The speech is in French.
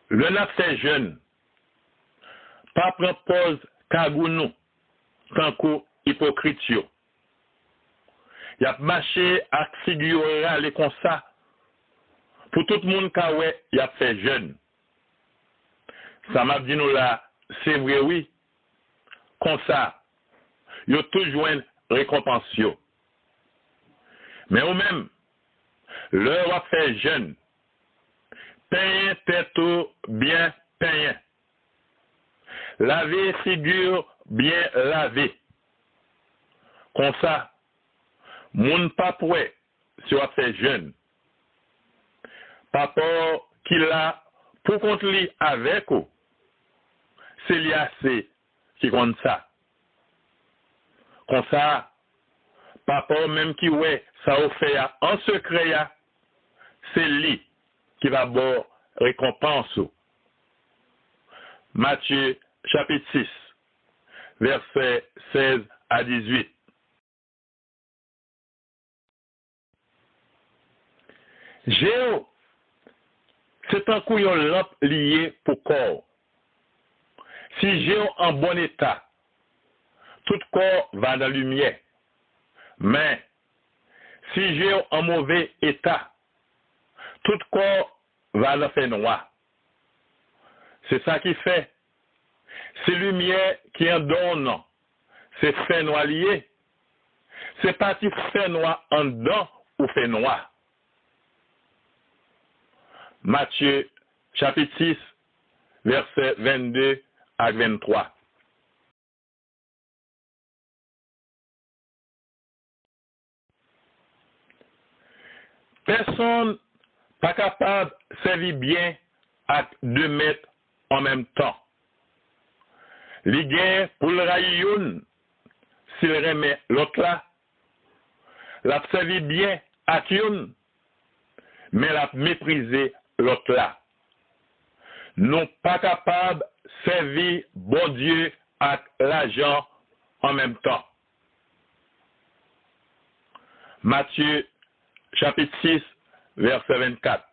Le n'a fait jeune, pas propose kagounou, tant qu'au hypocrite yo. Y a marché à figurer aller comme ça, pour tout le monde qui y a fait jeune. Ça m'a dit nous là, c'est vrai oui, comme ça, y a toujours une récompense yo. Mais ou même, l'heure a fait jeune, peigner tête bien peigné. Laver figure bien lavée. Comme ça, moun pas prêt si on fait jeune. Papa qui l'a pour contre lui avec ou, c'est lui assez qui compte ça. Comme ça, papa même qui ouais, ça au fait en secret, c'est lui qui va avoir récompense. Matthieu chapitre 6, versets 16 à 18. Géo, c'est un couillon lampe lié pour corps. Si Géo en bon état, tout corps va dans la lumière. Mais si Géo en mauvais état, tout corps va dans le fait noir. C'est ça qui fait. C'est lumière qui en donne. C'est fait noir lié. C'est parti fait noir en dedans ou fait noir. Matthieu chapitre 6, versets 22 à 23. Personne pas capable de servir bien à 2 mètres en même temps. Les gains pour le rayon, s'il remet l'autre là, la servir bien à une, mais la mépriser l'autre là. Non pas capable de servir bon Dieu à l'argent en même temps. Matthieu chapitre 6, verset 24.